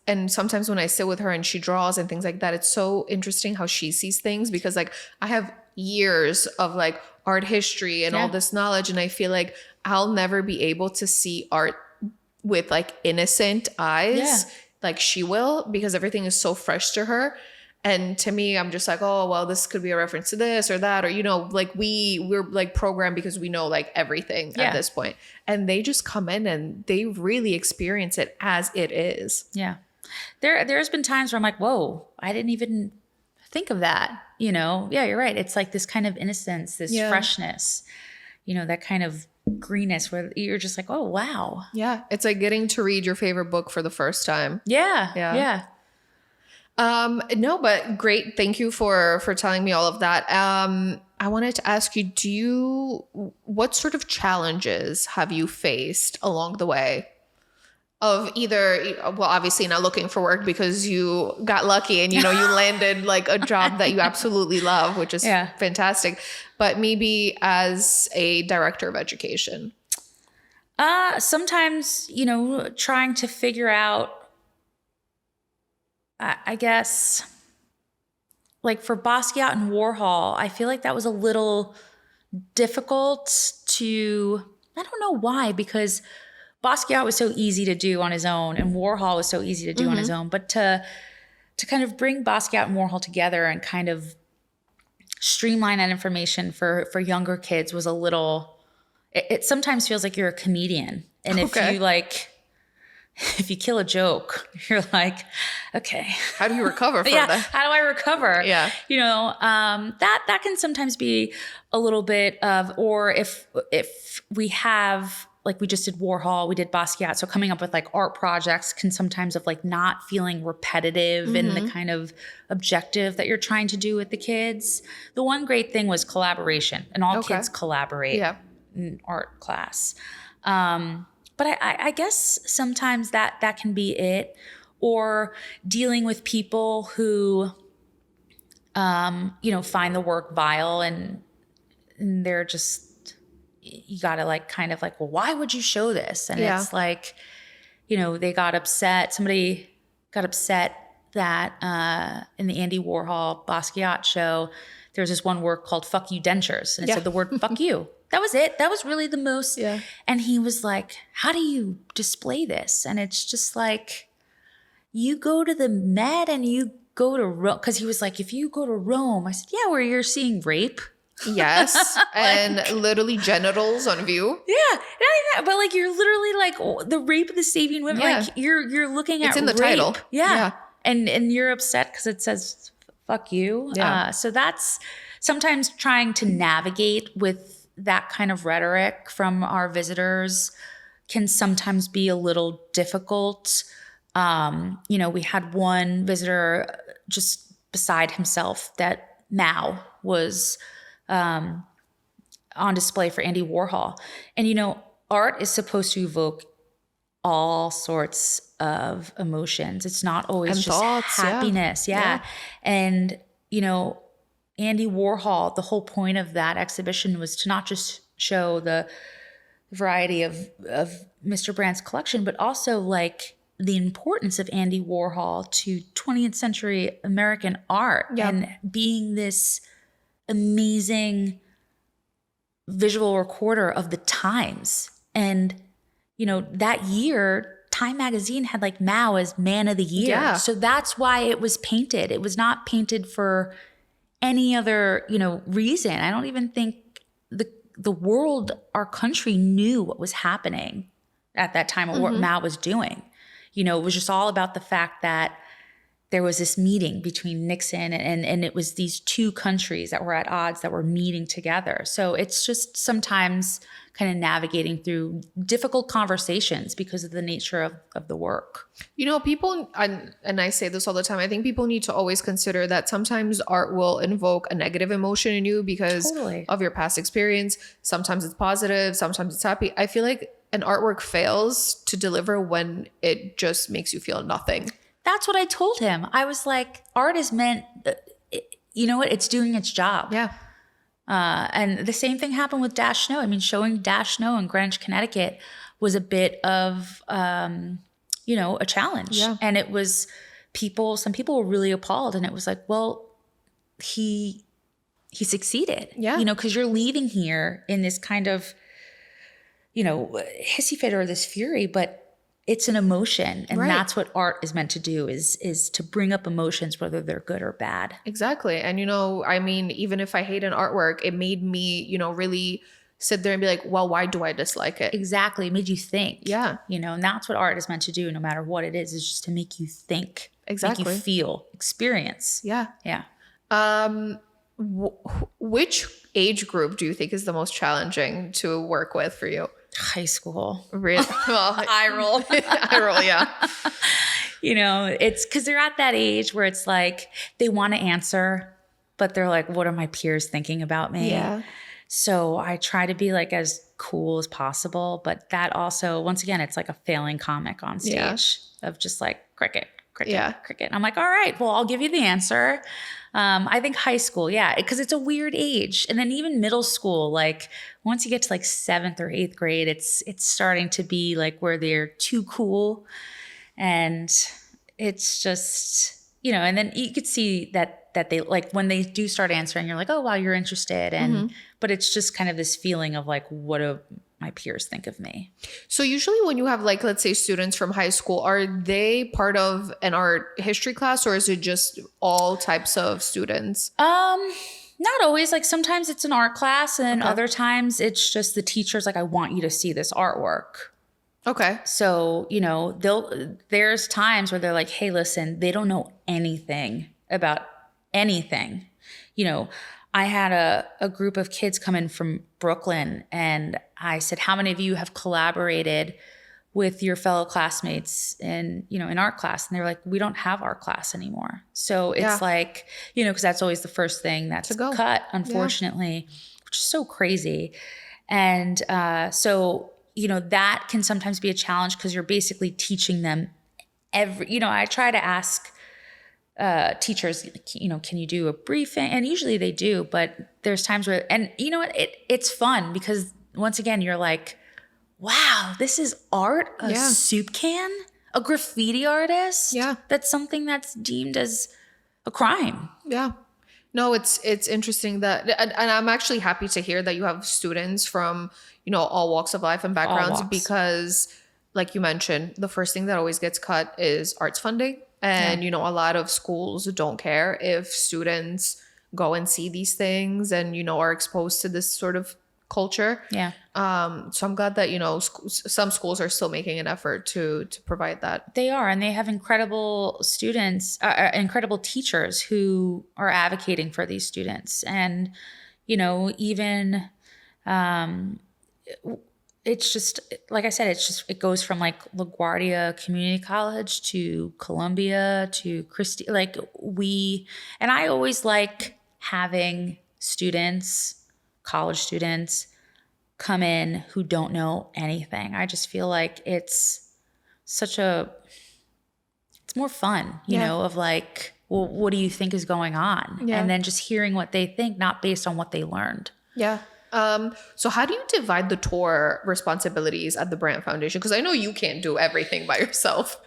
And sometimes when I sit with her and she draws and things like that, it's so interesting how she sees things, because like I have years of like art history and all this knowledge, and I feel like I'll never be able to see art with like innocent eyes like she will, because everything is so fresh to her. And to me, I'm just like, oh, well, this could be a reference to this or that, or, like we're like programmed because we know like everything at this point. And they just come in and they really experience it as it is. Yeah. There's been times where I'm like, whoa, I didn't even think of that. Yeah, you're right. It's like this kind of innocence, this freshness, that kind of greenness where you're just like, oh, wow. Yeah. It's like getting to read your favorite book for the first time. Yeah. No, but great. Thank you for telling me all of that. I wanted to ask you, what sort of challenges have you faced along the way of either, well, obviously not looking for work because you got lucky and, you landed like a job that you absolutely love, which is fantastic, but maybe as a director of education? Sometimes, trying to figure out, I guess, like for Basquiat and Warhol, I feel like that was a little difficult to, I don't know why, because Basquiat was so easy to do on his own and Warhol was so easy to do on his own. But to kind of bring Basquiat and Warhol together and kind of streamline that information for younger kids was a little, it sometimes feels like you're a comedian. And if you kill a joke, you're like, okay. How do you recover from that? How do I recover? Yeah. That can sometimes be a little bit of, or if we have, like we just did Warhol, we did Basquiat. So coming up with like art projects can sometimes of like not feeling repetitive in the kind of objective that you're trying to do with the kids. The one great thing was collaboration, and all kids collaborate in art class. But I guess sometimes that can be it, or dealing with people who find the work vile, and they're just, you gotta like kind of like, well, why would you show this? And it's like, they got upset. Somebody got upset that in the Andy Warhol Basquiat show, there's this one work called "Fuck You Dentures," and it said the word "fuck you." That was it. That was really the most. Yeah. And he was like, "How do you display this?" And it's just like, you go to the Met and you go to Rome, because he was like, if you go to Rome, I said, yeah, where you're seeing rape. Yes. And literally genitals on view. Yeah. Not even that, but like you're literally like the rape of the saving women. Yeah. Like you're looking at it's in the rape. title. Yeah. And you're upset because it says fuck you. Yeah. So that's sometimes trying to navigate with that kind of rhetoric from our visitors can sometimes be a little difficult. We had one visitor just beside himself that Mao was on display for Andy Warhol. And, art is supposed to evoke all sorts of emotions. It's not always and just thoughts, happiness. Yeah. And, Andy Warhol, the whole point of that exhibition was to not just show the variety of Mr. Brant's collection, but also like the importance of Andy Warhol to 20th century American art and being this amazing visual recorder of the times. And, that year, Time Magazine had like Mao as Man of the Year. Yeah. So that's why it was painted. It was not painted for any other, reason. I don't even think the world, our country knew what was happening at that time or what Mao was doing. It was just all about the fact that there was this meeting between Nixon and it was these two countries that were at odds that were meeting together. So it's just sometimes kind of navigating through difficult conversations because of the nature of the work. People, and I say this all the time, I think people need to always consider that sometimes art will invoke a negative emotion in you because of your past experience. Sometimes it's positive, sometimes it's happy. I feel like an artwork fails to deliver when it just makes you feel nothing. That's what I told him. I was like, art is meant, it's doing its job. Yeah. And the same thing happened with Dash Snow. I mean, showing Dash Snow in Greenwich, Connecticut was a bit of, a challenge. Yeah. And it was some people were really appalled. And it was like, well, he succeeded. Yeah. Because you're leaving here in this kind of, hissy fit or this fury, but it's an emotion. And that's what art is meant to do is to bring up emotions, whether they're good or bad. Exactly. And, even if I hate an artwork, it made me, really sit there and be like, well, why do I dislike it? Exactly. It made you think. Yeah. And that's what art is meant to do, no matter what it is just to make you think. Exactly. Make you feel, experience. Yeah. Yeah. Which age group do you think is the most challenging to work with for you? High school. Really? Well, eye roll. Eye roll, yeah. It's because they're at that age where it's like they want to answer, but they're like, what are my peers thinking about me? Yeah. So I try to be like as cool as possible, but that also, once again, it's like a failing comic on stage of just like cricket. And I'm like, all right, well, I'll give you the answer. I think high school, because it's a weird age. And then even middle school, like once you get to like 7th or 8th grade, it's starting to be like where they're too cool. And it's just, and then you could see that they like when they do start answering, you're like, oh, wow, you're interested. And, but it's just kind of this feeling of like, what do my peers think of me? So usually when you have like, let's say students from high school, are they part of an art history class or is it just all types of students? Not always. Like sometimes it's an art class and other times it's just the teacher's like, I want you to see this artwork. Okay. So, there's times where they're like, hey, listen, they don't know anything about anything. I had a group of kids come in from Brooklyn and I said, how many of you have collaborated with your fellow classmates in art class? And they were like, we don't have art class anymore. So it's like, because that's always the first thing that's cut, unfortunately, which is so crazy. And so, that can sometimes be a challenge because you're basically teaching them I try to ask teachers, can you do a briefing? And usually they do, but there's times where, and you know what, it's fun because once again, you're like, wow, this is art, a soup can, a graffiti artist. Yeah. That's something that's deemed as a crime. Yeah. No, it's interesting that, and I'm actually happy to hear that you have students from, all walks of life and backgrounds because like you mentioned, the first thing that always gets cut is arts funding. And, a lot of schools don't care if students go and see these things and, are exposed to this sort of culture. Yeah. So I'm glad that, some schools are still making an effort to provide that. They are, and they have incredible students, incredible teachers who are advocating for these students. And, even, it's just, like I said, it goes from like LaGuardia Community College to Columbia to Christie. And I always like having students, college students, come in who don't know anything. I just feel like it's more fun, of like, well, what do you think is going on? Yeah. And then just hearing what they think, not based on what they learned. Yeah. So how do you divide the tour responsibilities at the Brant Foundation? Because I know you can't do everything by yourself.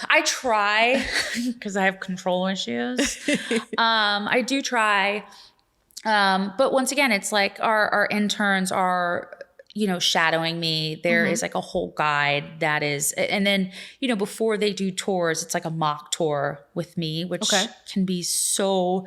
I try because I have control issues. I do try. But once again, it's like our interns are, shadowing me. There is like a whole guide that is, and then, before they do tours, it's like a mock tour with me, which can be so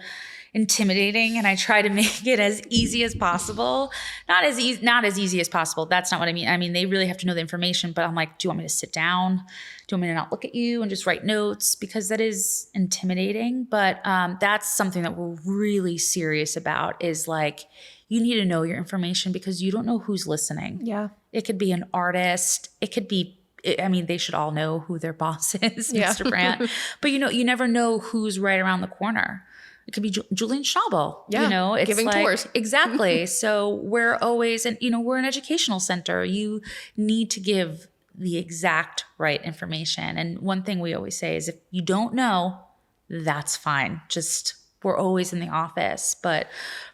intimidating, and I try to make it as easy as possible. Not as easy as possible. That's not what I mean. I mean, they really have to know the information, but I'm like, do you want me to sit down? Do you want me to not look at you and just write notes? Because that is intimidating. But that's something that we're really serious about is like, you need to know your information because you don't know who's listening. Yeah. It could be an artist. It could be, they should all know who their boss is, Mr. Brant. But you never know who's right around the corner. It could be Julian Schnabel, it's giving like, tours. Exactly. So we're always, and we're an educational center. You need to give the exact right information. And one thing we always say is if you don't know, that's fine. Just, we're always in the office. But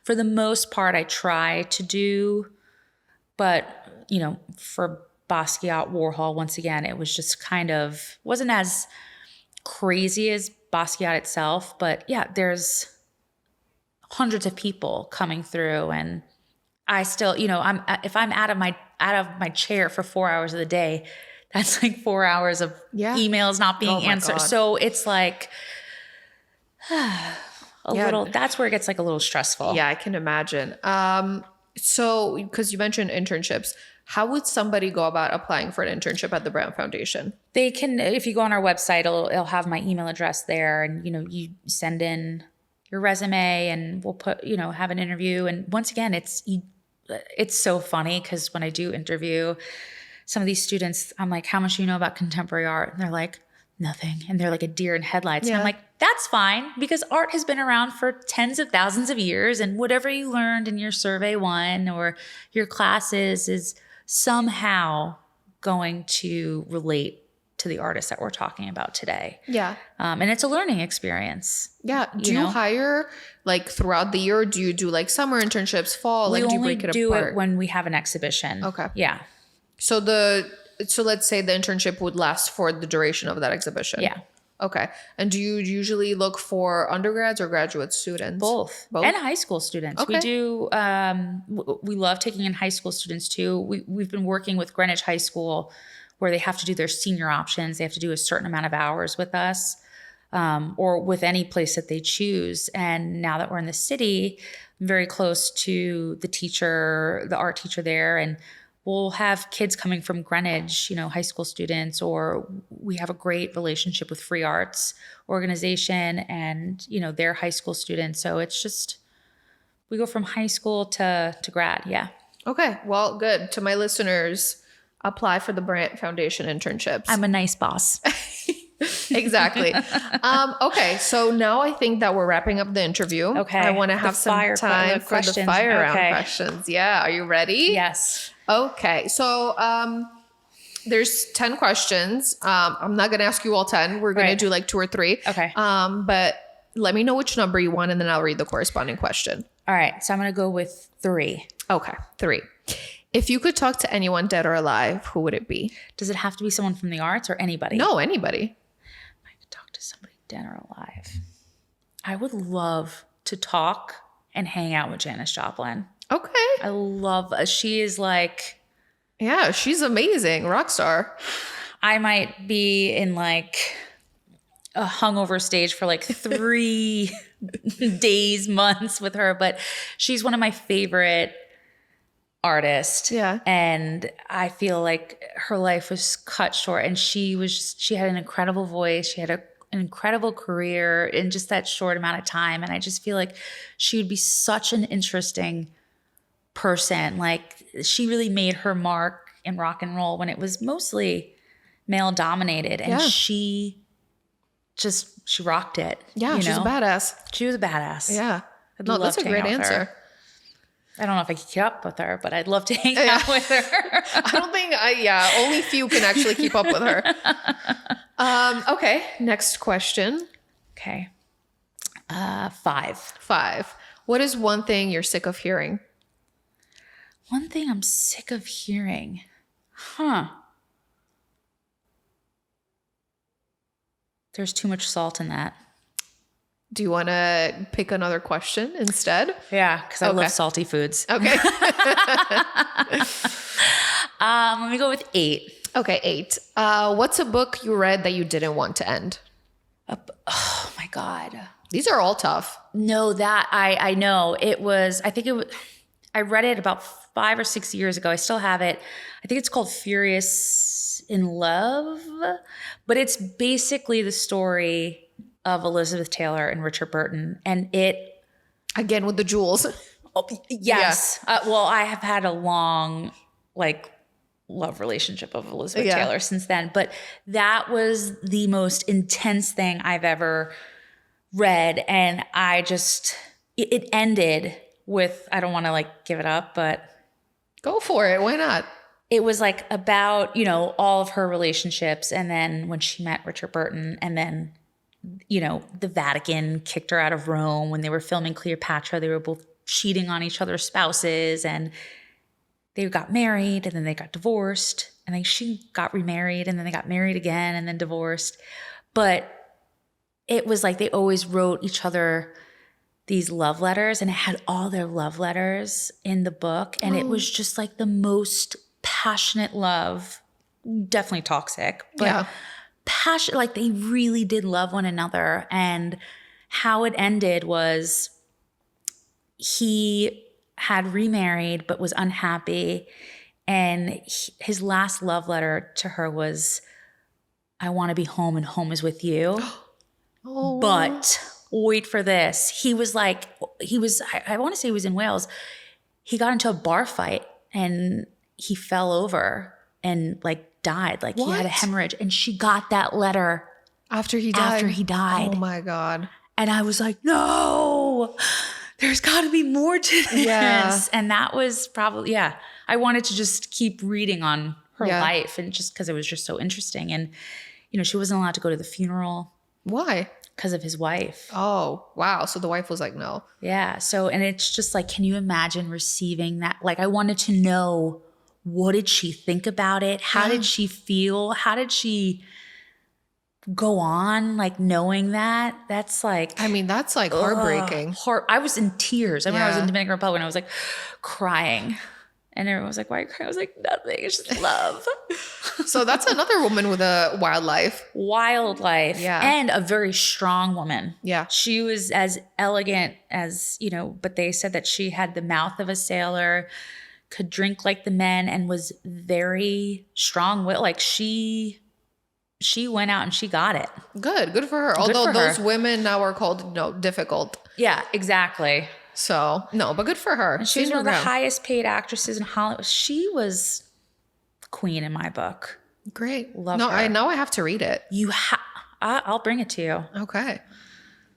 for the most part, I try to do, but, for Basquiat, Warhol, once again, it was just wasn't as crazy as Basquiat itself, but yeah, there's hundreds of people coming through, and I still, if I'm out of my chair for 4 hours of the day, that's like 4 hours of emails not being answered. God. So it's like little. That's where it gets like a little stressful. Yeah, I can imagine. So because you mentioned internships, how would somebody go about applying for an internship at the Brant Foundation? They can, if you go on our website, it'll have my email address there, and you send in your resume, and we'll put have an interview. And once again, it's so funny because when I do interview some of these students, I'm like, how much do you know about contemporary art? And they're like, nothing. And they're like a deer in headlights. And I'm like, that's fine, because art has been around for tens of thousands of years, and whatever you learned in your survey 1 or your classes is somehow going to relate to the artist that we're talking about today. Yeah. And it's a learning experience. Yeah. Do you hire like throughout the year? Or do you do like summer internships, fall? We like, do you only break it do apart? it when we have an exhibition. Okay. Yeah. So let's say the internship would last for the duration of that exhibition. Yeah. Okay. And do you usually look for undergrads or graduate students? Both. And high school students. Okay. We do, we love taking in high school students too. We've been working with Greenwich High School where they have to do their senior options. They have to do a certain amount of hours with us, or with any place that they choose. And now that we're in the city, I'm very close to the art teacher there, and we'll have kids coming from Greenwich, high school students, or we have a great relationship with Free Arts organization and, their high school students. So it's just, we go from high school to grad. Yeah. Okay. Well, good. To my listeners, apply for the Brant Foundation internships. I'm a nice boss. Exactly. Okay. So now I think that we're wrapping up the interview. Okay. I want to have some time for the fire round questions. Yeah. Are you ready? Yes. Okay. So there's 10 questions. I'm not going to ask you all 10. We're going to do like 2 or 3. Okay. But let me know which number you want, and then I'll read the corresponding question. All right. So I'm going to go with 3. Okay, 3. If you could talk to anyone dead or alive, who would it be? Does it have to be someone from the arts or anybody? No, anybody. I could talk to somebody dead or alive. I would love to talk and hang out with Janis Joplin. Okay. I love, she is like, Yeah, she's amazing. Rock star. I might be in like a hungover stage for like 3 days, months with her, but she's one of my favorite artists. Yeah. And I feel like her life was cut short, and she had an incredible voice. She had an incredible career in just that short amount of time. And I just feel like she would be such an interesting person. Like, she really made her mark in rock and roll when it was mostly male dominated, and she rocked it. Yeah, she's a badass. She was a badass. Yeah. I'd No, love that's a to hang great out with her. answer. I don't know if I could keep up with her, but I'd love to hang out with her. I don't think only few can actually keep up with her. Okay, next question. Okay. 5. 5. What is one thing you're sick of hearing? One thing I'm sick of hearing. There's too much salt in that. Do you want to pick another question instead? Yeah, because I love salty foods. Okay. Let me go with 8. Okay, 8. What's a book you read that you didn't want to end? Oh my God. These are all tough. No, that I know. I read it about 5 or 6 years ago. I still have it. I think it's called Furious in Love, but it's basically the story of Elizabeth Taylor and Richard Burton. And it, again, with the jewels. Oh, yes. Yeah. Well, I have had a long, love relationship of Elizabeth Taylor since then. But that was the most intense thing I've ever read. And it ended with, I don't want to give it up, but. Go for it. Why not? It was about, all of her relationships. And then when she met Richard Burton, and then, the Vatican kicked her out of Rome when they were filming Cleopatra. They were both cheating on each other's spouses, and they got married, and then they got divorced, and then she got remarried, and then they got married again and then divorced. But it was they always wrote each other these love letters, and it had all their love letters in the book. And it was just the most passionate love, definitely toxic, but passion, they really did love one another. And how it ended was he had remarried but was unhappy, and his last love letter to her was, "I want to be home, and home is with you." But wait for this. He was I want to say he was in Wales. He got into a bar fight, and he fell over and died. He had a hemorrhage, and she got that letter after he died. Oh my God. And I was like, no, there's got to be more to this. Yeah. And that was probably, I wanted to just keep reading on her life, and just because it was just so interesting. And, she wasn't allowed to go to the funeral. Why? Because of his wife. Oh, wow. So the wife was no. Yeah. So, and it's just can you imagine receiving that? I wanted to know, what did she think about it? How did she feel? How did she go on, knowing that? That's that's heartbreaking. I was in tears. I remember I was in Dominican Republic, and I was crying. And everyone was like, "Why are you crying?" I was like, "Nothing. It's just love." So that's another woman with a wild life. Wild life. Yeah. And a very strong woman. Yeah. She was as elegant as, but they said that she had the mouth of a sailor, could drink like the men, and was very strong-willed. She went out and she got it. Good for her. Although those women now are called, difficult. Yeah, exactly. So, no, but good for her. She's one of the highest paid actresses in Hollywood. She was queen in my book. Great. Love her. I have to read it. I'll bring it to you. Okay.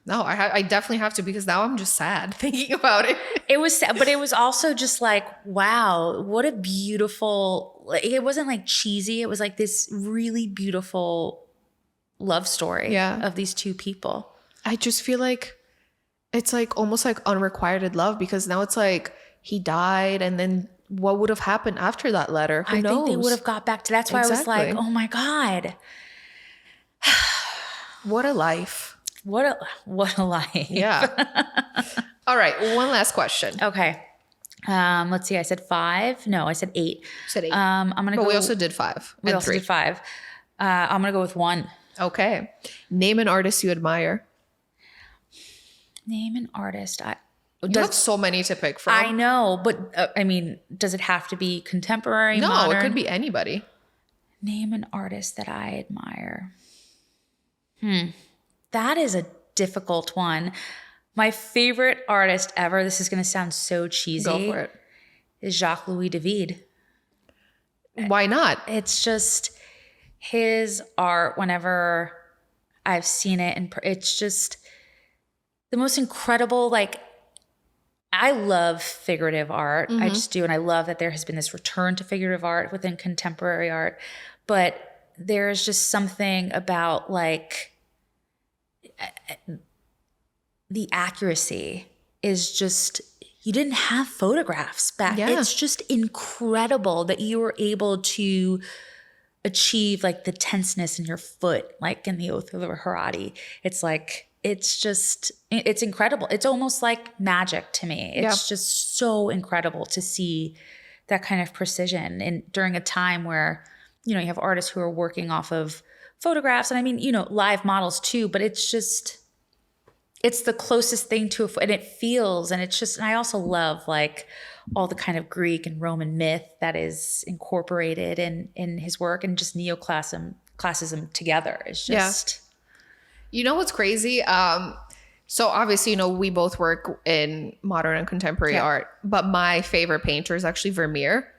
No, I definitely have to, because now I'm just sad thinking about it. It was sad, but it was also just wow, what a beautiful, it wasn't cheesy. It was this really beautiful love story of these two people. I just feel like it's like almost like unrequited love, because now it's like he died, and then what would have happened after that letter? Who I knows? think they would have got back to. That's why I was like, Exactly. oh my God, What a life. what a life. Yeah. All right. One last question. Okay. Let's see. I said 5. No, I said 8. Said 8. I'm gonna But go. we also did 5 we and also 3. did 5. I'm gonna go with 1. Okay. Name an artist you admire. Name an artist. You have so many to pick from. I know, but I mean, does it have to be contemporary? No, modern? it could be anybody. Name an artist that I admire. That is a difficult one. My favorite artist ever, this is going to sound so cheesy. Go for it. Is Jacques-Louis David. Why not? It's just his art, whenever I've seen it, and it's just the most incredible, like, I love figurative art. I just do. And I love that there has been this return to figurative art within contemporary art. But there's just something about like the accuracy is just, you didn't have photographs back. Yeah. It's just incredible that you were able to achieve like the tenseness in your foot, like in the Oath of the Haradi. It's like, it's incredible. It's almost like magic to me. It's just so incredible to see that kind of precision. And during a time where, you know, you have artists who are working off of photographs, and I mean, you know, live models too, but it's just, it's the closest thing to and it feels, and it's just, and I also love like all the kind of Greek and Roman myth that is incorporated in his work, and just classicism together. It's just, You know what's crazy? So obviously, you know, we both work in modern and contemporary art, but my favorite painter is actually Vermeer.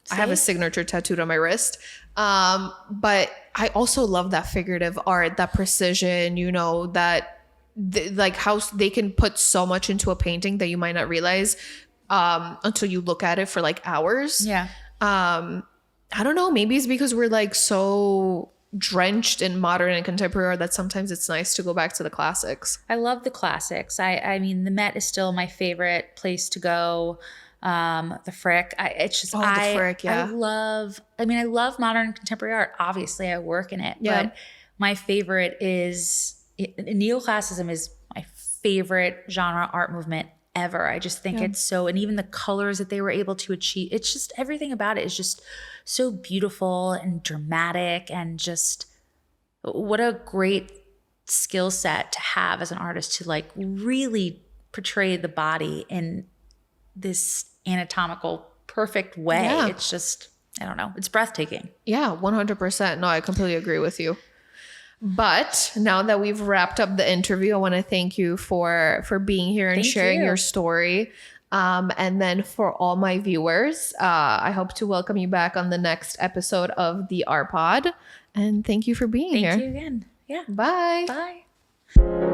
I have a signature tattooed on my wrist. But I also love that figurative art, that precision, you know, that like how they can put so much into a painting that you might not realize until you look at it for like hours. yeah. I don't know. Maybe it's because we're like so drenched in modern and contemporary art that sometimes it's nice to go back to the classics. I love the classics. I mean, the Met is still my favorite place to go. The Frick. It's just, the Frick, yeah. I love modern and contemporary art. Obviously, I work in it, but my favorite is neoclassicism is my favorite genre art movement ever. I just think it's so, and even the colors that they were able to achieve, it's just, everything about it is just so beautiful and dramatic, and just what a great skill set to have as an artist to like really portray the body in this anatomical perfect way. Yeah. It's just, I don't know, it's breathtaking. Yeah, 100%. No, I completely agree with you. But now that we've wrapped up the interview, I want to thank you for being here and sharing your story. And then for all my viewers, I hope to welcome you back on the next episode of the Art Pod. And thank you for being here. Thank you again. Yeah. Bye. Bye.